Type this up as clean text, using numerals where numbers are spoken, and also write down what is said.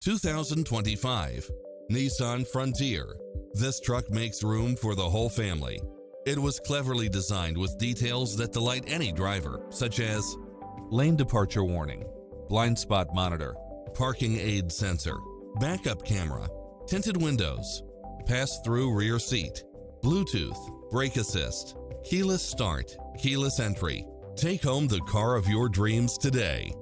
2025 Nissan Frontier. This truck makes room for the whole family. It was cleverly designed with details that delight any driver, such as lane departure warning, blind spot monitor, parking aid sensor, backup camera, tinted windows, pass-through rear seat, Bluetooth, brake assist, keyless start, keyless entry. Take home the car of your dreams today.